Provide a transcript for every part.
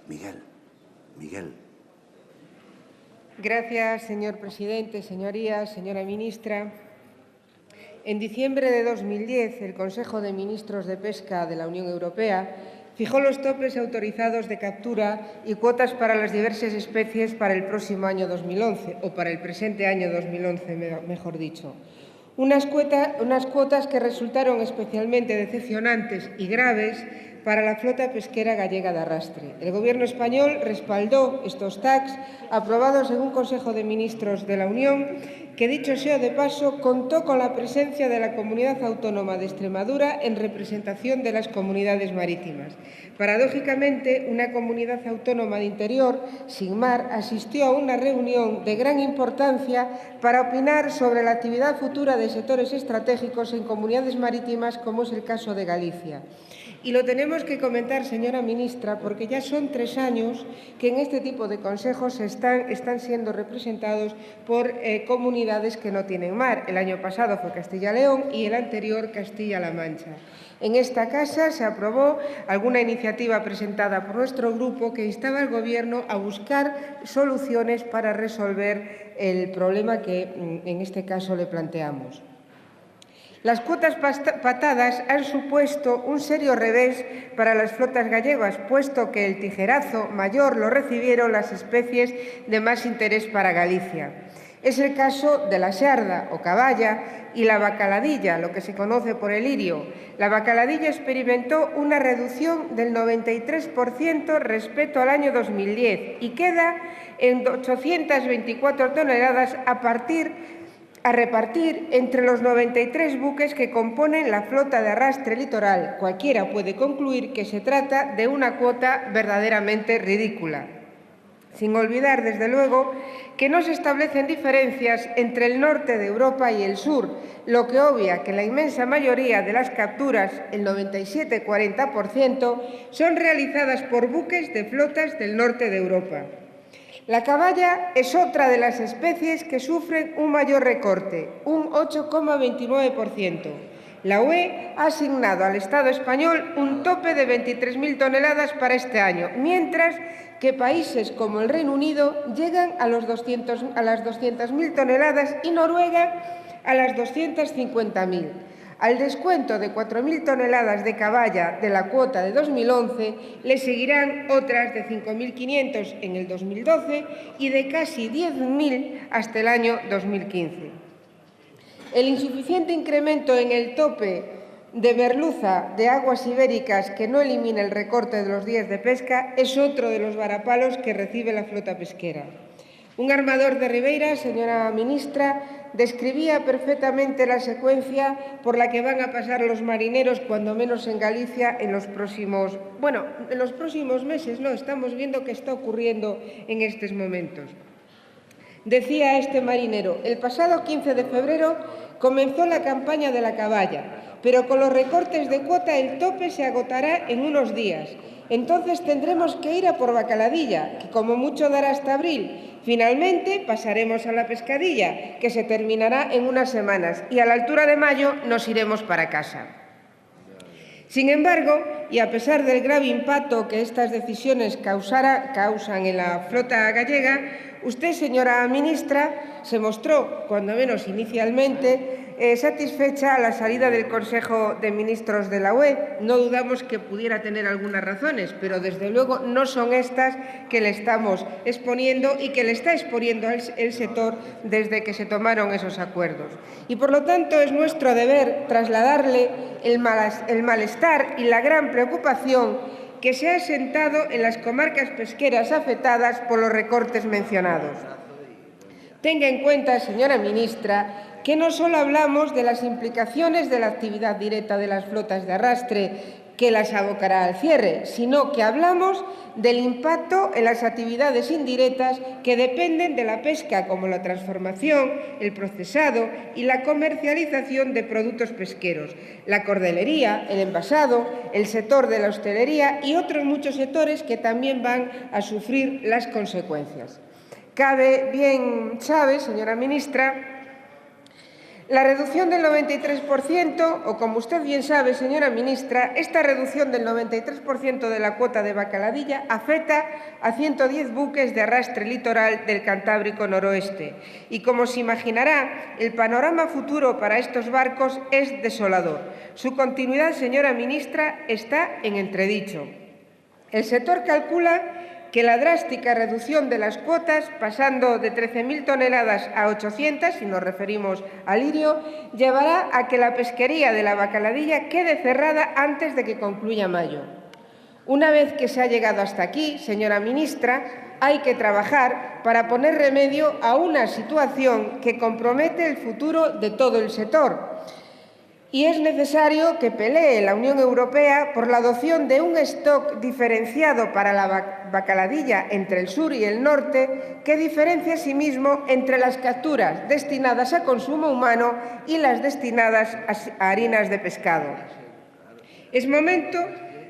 Miguel. Miguel. Gracias, señor presidente. Señorías, señora ministra. En diciembre de 2010, el Consejo de Ministros de Pesca de la Unión Europea fijó los topes autorizados de captura y cuotas para las diversas especies para el próximo año 2011, o para el presente año 2011, mejor dicho. Unas cuotas que resultaron especialmente decepcionantes y graves para la flota pesquera gallega de arrastre. El Gobierno español respaldó estos TACs aprobados en un Consejo de Ministros de la Unión que, dicho sea de paso, contó con la presencia de la Comunidad Autónoma de Extremadura en representación de las comunidades marítimas. Paradójicamente, una comunidad autónoma de interior, sin mar, asistió a una reunión de gran importancia para opinar sobre la actividad futura de sectores estratégicos en comunidades marítimas, como es el caso de Galicia. Y lo tenemos que comentar, señora ministra, porque ya son 3 años que en este tipo de consejos están siendo representados por comunidades que no tienen mar. El año pasado fue Castilla y León y el anterior Castilla-La Mancha. En esta casa se aprobó alguna iniciativa presentada por nuestro grupo que instaba al Gobierno a buscar soluciones para resolver el problema que en este caso le planteamos. Las cuotas patadas han supuesto un serio revés para las flotas gallegas, puesto que el tijerazo mayor lo recibieron las especies de más interés para Galicia. Es el caso de la xarda o caballa y la bacaladilla, lo que se conoce por el lirio. La bacaladilla experimentó una reducción del 93% respecto al año 2010 y queda en 824 toneladas a repartir entre los 93 buques que componen la flota de arrastre litoral. Cualquiera puede concluir que se trata de una cuota verdaderamente ridícula. Sin olvidar, desde luego, que no se establecen diferencias entre el norte de Europa y el sur, lo que obvia que la inmensa mayoría de las capturas, el 97–40%, son realizadas por buques de flotas del norte de Europa. La caballa es otra de las especies que sufren un mayor recorte, un 8,29%. La UE ha asignado al Estado español un tope de 23.000 toneladas para este año, mientras que países como el Reino Unido llegan a las 200.000 toneladas y Noruega a las 250.000. Al descuento de 4.000 toneladas de caballa de la cuota de 2011 le seguirán otras de 5.500 en el 2012 y de casi 10.000 hasta el año 2015. El insuficiente incremento en el tope de merluza de aguas ibéricas que no elimina el recorte de los días de pesca es otro de los varapalos que recibe la flota pesquera. Un armador de Ribeira, señora ministra, describía perfectamente la secuencia por la que van a pasar los marineros, cuando menos en Galicia, en los próximos meses, no, estamos viendo que está ocurriendo en estos momentos. Decía este marinero: el pasado 15 de febrero comenzó la campaña de la caballa, pero con los recortes de cuota el tope se agotará en unos días. Entonces tendremos que ir a por bacaladilla, que como mucho dará hasta abril. Finalmente pasaremos a la pescadilla, que se terminará en unas semanas, y a la altura de mayo nos iremos para casa. Sin embargo, y a pesar del grave impacto que estas decisiones causan en la flota gallega, usted, señora ministra, se mostró, cuando menos inicialmente, satisfecha a la salida del Consejo de Ministros de la UE. No dudamos que pudiera tener algunas razones, pero desde luego no son estas que le estamos exponiendo y que le está exponiendo el sector desde que se tomaron esos acuerdos. Y por lo tanto es nuestro deber trasladarle el malestar y la gran preocupación que se ha asentado en las comarcas pesqueras afectadas por los recortes mencionados. Tenga en cuenta, señora ministra, que no solo hablamos de las implicaciones de la actividad directa de las flotas de arrastre que las abocará al cierre, sino que hablamos del impacto en las actividades indirectas que dependen de la pesca, como la transformación, el procesado y la comercialización de productos pesqueros, la cordelería, el envasado, el sector de la hostelería y otros muchos sectores que también van a sufrir las consecuencias. Bien sabe, señora ministra, La reducción del 93%, o como usted bien sabe, señora ministra, esta reducción del 93% de la cuota de bacaladilla afecta a 110 buques de arrastre litoral del Cantábrico noroeste. Y como se imaginará, el panorama futuro para estos barcos es desolador. Su continuidad, señora ministra, está en entredicho. El sector calcula que la drástica reducción de las cuotas, pasando de 13.000 toneladas a 800, si nos referimos al lirio, llevará a que la pesquería de la bacaladilla quede cerrada antes de que concluya mayo. Una vez que se ha llegado hasta aquí, señora ministra, hay que trabajar para poner remedio a una situación que compromete el futuro de todo el sector. Y es necesario que pelee la Unión Europea por la adopción de un stock diferenciado para la bacaladilla entre el sur y el norte, que diferencie asimismo entre las capturas destinadas a consumo humano y las destinadas a harinas de pescado. Es momento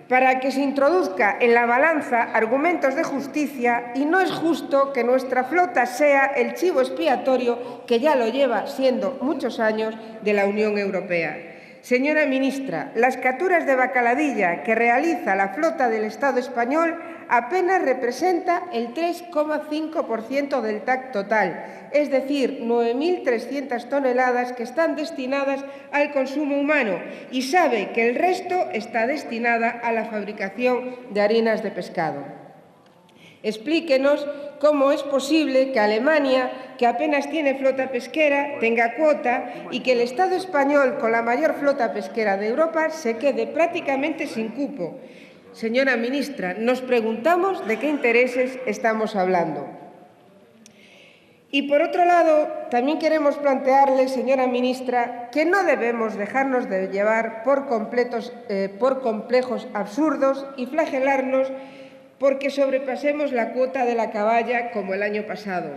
para que se introduzca en la balanza argumentos de justicia, y no es justo que nuestra flota sea el chivo expiatorio, que ya lo lleva siendo muchos años, de la Unión Europea. Señora ministra, las capturas de bacaladilla que realiza la flota del Estado español apenas representa el 3,5% del TAC total, es decir, 9.300 toneladas que están destinadas al consumo humano, y sabe que el resto está destinada a la fabricación de harinas de pescado. Explíquenos cómo es posible que Alemania, que apenas tiene flota pesquera, tenga cuota, y que el Estado español, con la mayor flota pesquera de Europa, se quede prácticamente sin cupo. Señora ministra, nos preguntamos de qué intereses estamos hablando. Y, por otro lado, también queremos plantearle, señora ministra, que no debemos dejarnos de llevar por complejos absurdos y flagelarnos porque sobrepasemos la cuota de la caballa como el año pasado.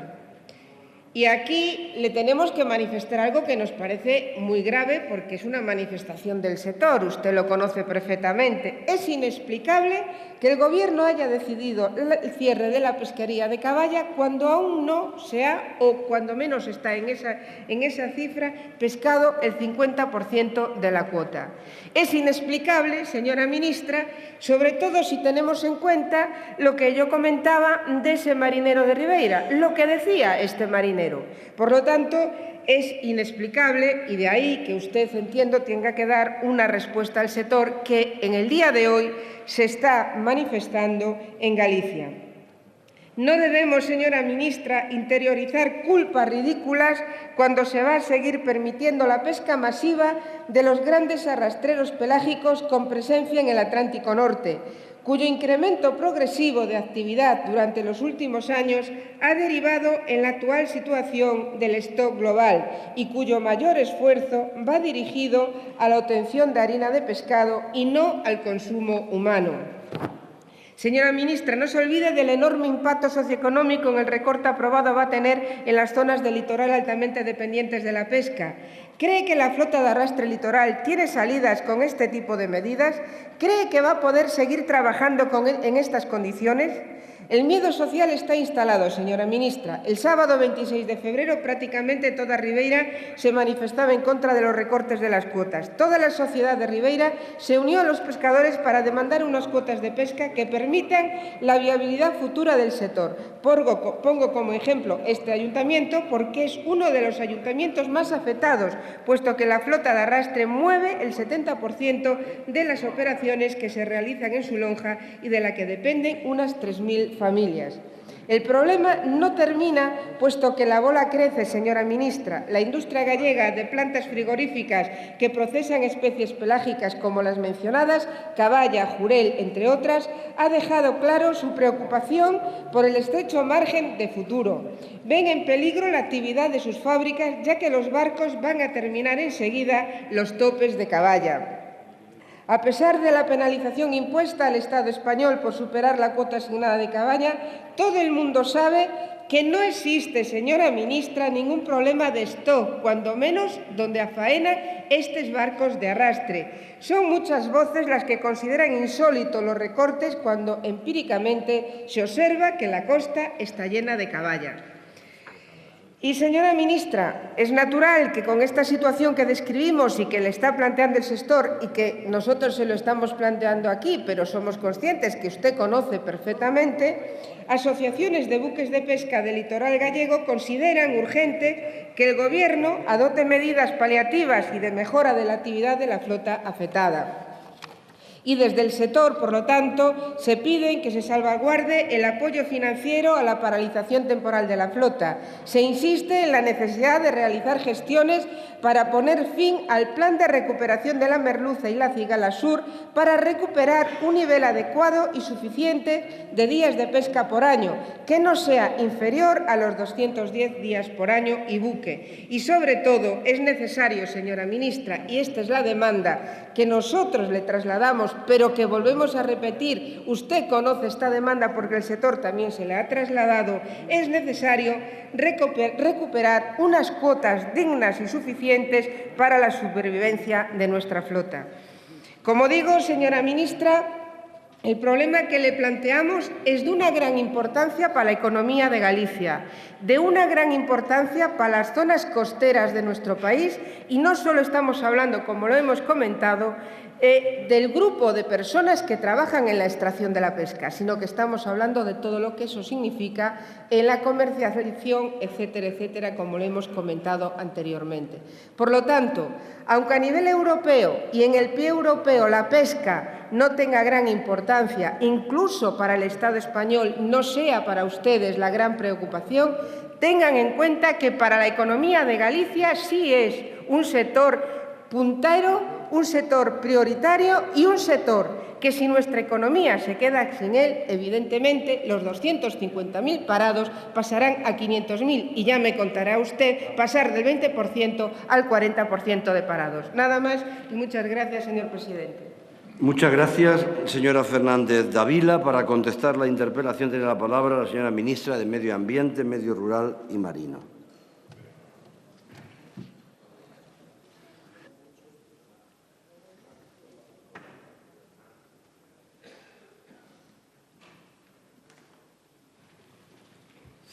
Y aquí le tenemos que manifestar algo que nos parece muy grave, porque es una manifestación del sector, usted lo conoce perfectamente. Es inexplicable que el Gobierno haya decidido el cierre de la pesquería de caballa cuando aún no se ha, o cuando menos está en esa cifra, pescado el 50% de la cuota. Es inexplicable, señora ministra, sobre todo si tenemos en cuenta lo que yo comentaba de ese marinero de Ribeira, lo que decía este marinero. Por lo tanto, es inexplicable, y de ahí que usted, entiendo, tenga que dar una respuesta al sector que en el día de hoy se está manifestando en Galicia. No debemos, señora ministra, interiorizar culpas ridículas cuando se va a seguir permitiendo la pesca masiva de los grandes arrastreros pelágicos con presencia en el Atlántico Norte, cuyo incremento progresivo de actividad durante los últimos años ha derivado en la actual situación del stock global y cuyo mayor esfuerzo va dirigido a la obtención de harina de pescado y no al consumo humano. Señora ministra, no se olvide del enorme impacto socioeconómico en el recorte aprobado va a tener en las zonas del litoral altamente dependientes de la pesca. ¿Cree que la flota de arrastre litoral tiene salidas con este tipo de medidas? ¿Cree que va a poder seguir trabajando en estas condiciones? El miedo social está instalado, señora ministra. El sábado 26 de febrero prácticamente toda Ribeira se manifestaba en contra de los recortes de las cuotas. Toda la sociedad de Ribeira se unió a los pescadores para demandar unas cuotas de pesca que permitan la viabilidad futura del sector. Pongo como ejemplo este ayuntamiento porque es uno de los ayuntamientos más afectados, puesto que la flota de arrastre mueve el 70% de las operaciones que se realizan en su lonja y de la que dependen unas 3.000 familias. El problema no termina, puesto que la bola crece, señora ministra. La industria gallega de plantas frigoríficas que procesan especies pelágicas como las mencionadas, caballa, jurel, entre otras, ha dejado claro su preocupación por el estrecho margen de futuro. Ven en peligro la actividad de sus fábricas, ya que los barcos van a terminar enseguida los topes de caballa. A pesar de la penalización impuesta al Estado español por superar la cuota asignada de caballa, todo el mundo sabe que no existe, señora ministra, ningún problema de stock, cuando menos donde afaenan estos barcos de arrastre. Son muchas voces las que consideran insólitos los recortes cuando empíricamente se observa que la costa está llena de caballa. Y, señora ministra, es natural que con esta situación que describimos y que le está planteando el sector y que nosotros se lo estamos planteando aquí, pero somos conscientes que usted conoce perfectamente, asociaciones de buques de pesca del litoral gallego consideran urgente que el Gobierno adopte medidas paliativas y de mejora de la actividad de la flota afectada. Y desde el sector, por lo tanto, se pide que se salvaguarde el apoyo financiero a la paralización temporal de la flota. Se insiste en la necesidad de realizar gestiones para poner fin al plan de recuperación de la merluza y la cigala sur para recuperar un nivel adecuado y suficiente de días de pesca por año, que no sea inferior a los 210 días por año y buque. Y, sobre todo, es necesario, señora ministra, y esta es la demanda que nosotros le trasladamos, pero que volvemos a repetir, usted conoce esta demanda porque el sector también se le ha trasladado, es necesario recuperar unas cuotas dignas y suficientes para la supervivencia de nuestra flota. Como digo, señora ministra, el problema que le planteamos es de una gran importancia para la economía de Galicia, de una gran importancia para las zonas costeras de nuestro país y no solo estamos hablando, como lo hemos comentado, del grupo de personas que trabajan en la extracción de la pesca, sino que estamos hablando de todo lo que eso significa en la comercialización, etcétera, etcétera, como lo hemos comentado anteriormente. Por lo tanto, aunque a nivel europeo y en el pie europeo la pesca no tenga gran importancia, incluso para el Estado español no sea para ustedes la gran preocupación, tengan en cuenta que para la economía de Galicia sí es un sector puntero, un sector prioritario y un sector que si nuestra economía se queda sin él, evidentemente los 250.000 parados pasarán a 500.000 y ya me contará usted pasar del 20% al 40% de parados. Nada más y muchas gracias, señor presidente. Muchas gracias, señora Fernández Dávila. Para contestar la interpelación tiene la palabra la señora ministra de Medio Ambiente, Medio Rural y Marino.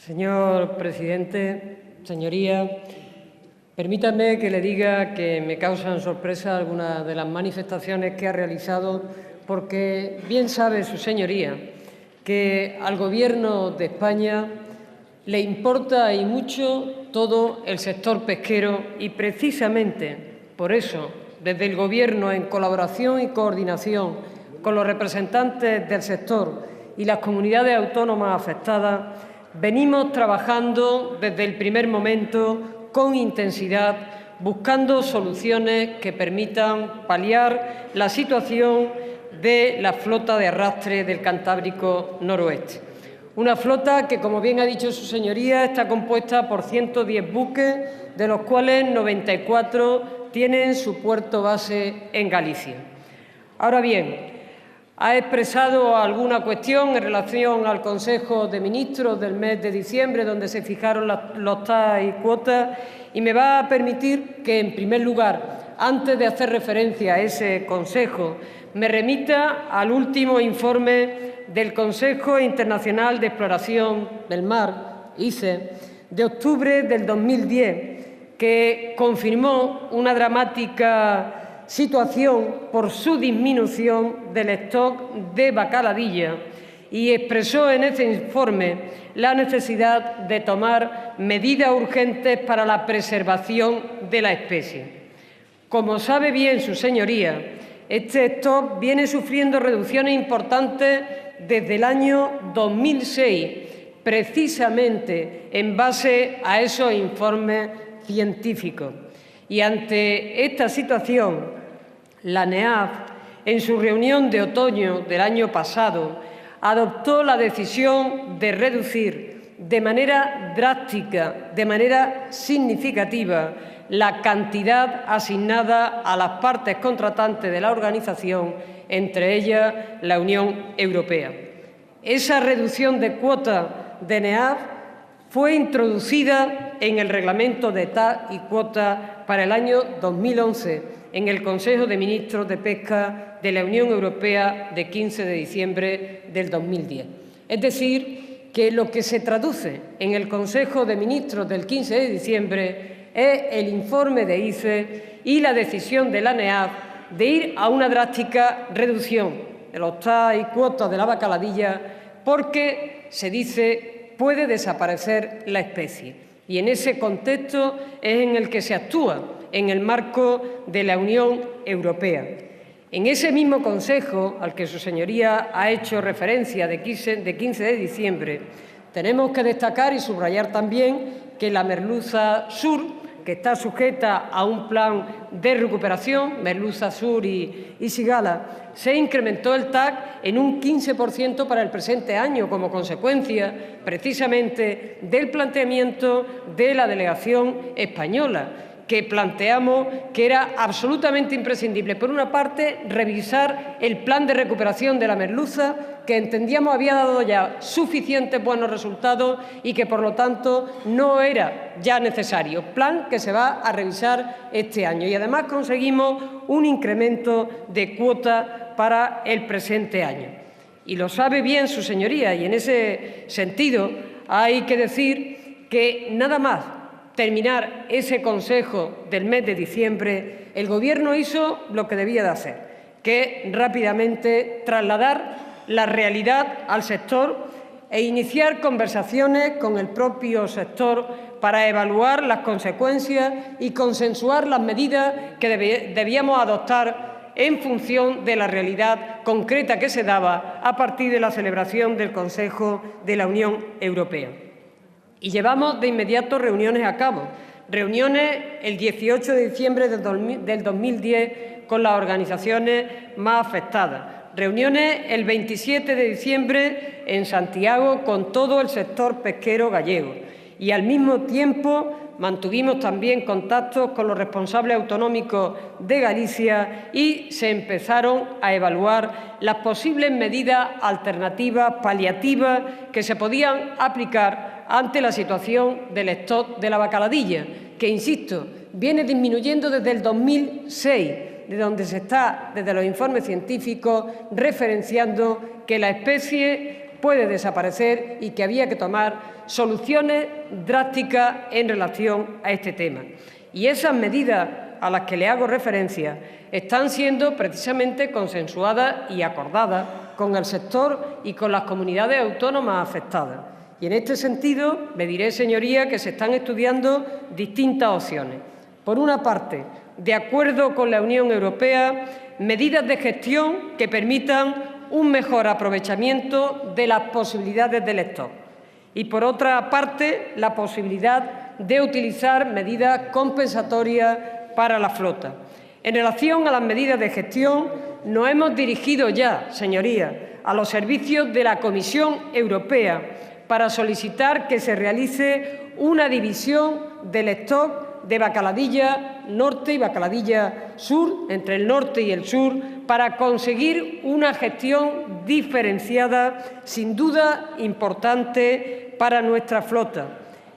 Señor presidente, señorías, permítame que le diga que me causan sorpresa algunas de las manifestaciones que ha realizado, porque bien sabe su señoría que al Gobierno de España le importa y mucho todo el sector pesquero y precisamente por eso, desde el Gobierno, en colaboración y coordinación con los representantes del sector y las comunidades autónomas afectadas, venimos trabajando desde el primer momento con intensidad, buscando soluciones que permitan paliar la situación de la flota de arrastre del Cantábrico Noroeste. Una flota que, como bien ha dicho su señoría, está compuesta por 110 buques, de los cuales 94 tienen su puerto base en Galicia. Ahora bien, ha expresado alguna cuestión en relación al Consejo de Ministros del mes de diciembre, donde se fijaron los TAC y cuotas, y me va a permitir que, en primer lugar, antes de hacer referencia a ese Consejo, me remita al último informe del Consejo Internacional de Exploración del Mar, ICE, de octubre del 2010, que confirmó una dramática situación por su disminución del stock de bacaladilla y expresó en ese informe la necesidad de tomar medidas urgentes para la preservación de la especie. Como sabe bien su señoría, este stock viene sufriendo reducciones importantes desde el año 2006, precisamente en base a esos informes científicos. Y ante esta situación, la NEAF, en su reunión de otoño del año pasado, adoptó la decisión de reducir de manera drástica, de manera significativa, la cantidad asignada a las partes contratantes de la organización, entre ellas la Unión Europea. Esa reducción de cuota de NEAF fue introducida en el Reglamento de TAC y cuotas para el año 2011 en el Consejo de Ministros de Pesca de la Unión Europea de 15 de diciembre del 2010. Es decir, que lo que se traduce en el Consejo de Ministros del 15 de diciembre es el informe de ICE y la decisión de la ANEAF de ir a una drástica reducción de los TAC y cuotas de la bacaladilla porque, se dice, puede desaparecer la especie. Y en ese contexto es en el que se actúa en el marco de la Unión Europea. En ese mismo Consejo, al que su Señoría ha hecho referencia de 15 de diciembre, tenemos que destacar y subrayar también que la merluza sur, que está sujeta a un plan de recuperación, merluza sur y cigala, se incrementó el TAC en un 15% para el presente año, como consecuencia precisamente del planteamiento de la delegación española, que planteamos que era absolutamente imprescindible, por una parte, revisar el plan de recuperación de la merluza, que entendíamos había dado ya suficientes buenos resultados y que, por lo tanto, no era ya necesario. Plan que se va a revisar este año. Y, además, conseguimos un incremento de cuota para el presente año. Y lo sabe bien su Señoría, y en ese sentido hay que decir que nada más terminar ese Consejo del mes de diciembre, el Gobierno hizo lo que debía de hacer, que es rápidamente trasladar la realidad al sector e iniciar conversaciones con el propio sector para evaluar las consecuencias y consensuar las medidas que debíamos adoptar en función de la realidad concreta que se daba a partir de la celebración del Consejo de la Unión Europea. Y llevamos de inmediato reuniones a cabo. Reuniones el 18 de diciembre del 2010 con las organizaciones más afectadas. Reuniones el 27 de diciembre en Santiago con todo el sector pesquero gallego. Y al mismo tiempo mantuvimos también contactos con los responsables autonómicos de Galicia y se empezaron a evaluar las posibles medidas alternativas, paliativas, que se podían aplicar ante la situación del stock de la bacaladilla, que, insisto, viene disminuyendo desde el 2006, de donde se está, desde los informes científicos, referenciando que la especie puede desaparecer y que había que tomar soluciones drásticas en relación a este tema. Y esas medidas a las que le hago referencia están siendo precisamente consensuadas y acordadas con el sector y con las comunidades autónomas afectadas. Y en este sentido, le diré, señoría, que se están estudiando distintas opciones. Por una parte, de acuerdo con la Unión Europea, medidas de gestión que permitan un mejor aprovechamiento de las posibilidades del stock. Y, por otra parte, la posibilidad de utilizar medidas compensatorias para la flota. En relación a las medidas de gestión, nos hemos dirigido ya, señorías, a los servicios de la Comisión Europea para solicitar que se realice una división del stock de bacaladilla norte y bacaladilla sur, entre el norte y el sur, para conseguir una gestión diferenciada, sin duda importante para nuestra flota.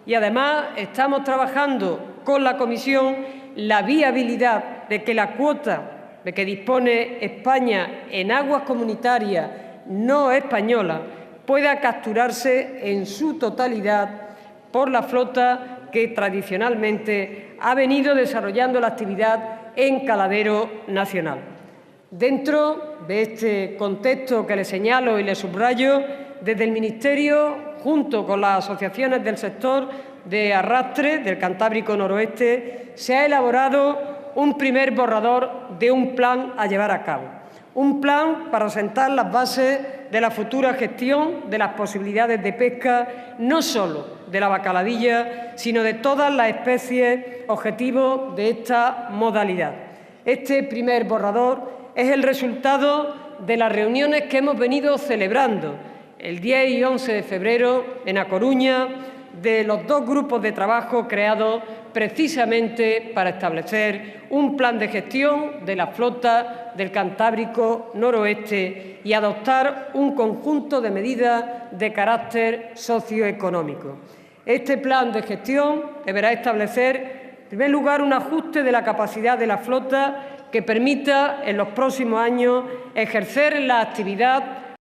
Y, además, estamos trabajando con la Comisión la viabilidad de que la cuota de que dispone España en aguas comunitarias no españolas pueda capturarse en su totalidad por la flota que tradicionalmente ha venido desarrollando la actividad en caladero nacional. Dentro de este contexto que le señalo y le subrayo, desde el Ministerio, junto con las asociaciones del sector de arrastre del Cantábrico Noroeste, se ha elaborado un primer borrador de un plan a llevar a cabo. Un plan para sentar las bases de la futura gestión de las posibilidades de pesca, no solo de la bacaladilla, sino de todas las especies objetivo de esta modalidad. Este primer borrador es el resultado de las reuniones que hemos venido celebrando el 10 y 11 de febrero en A Coruña, de los dos grupos de trabajo creados precisamente para establecer un plan de gestión de la flota del Cantábrico Noroeste y adoptar un conjunto de medidas de carácter socioeconómico. Este plan de gestión deberá establecer, en primer lugar, un ajuste de la capacidad de la flota que permita en los próximos años ejercer la actividad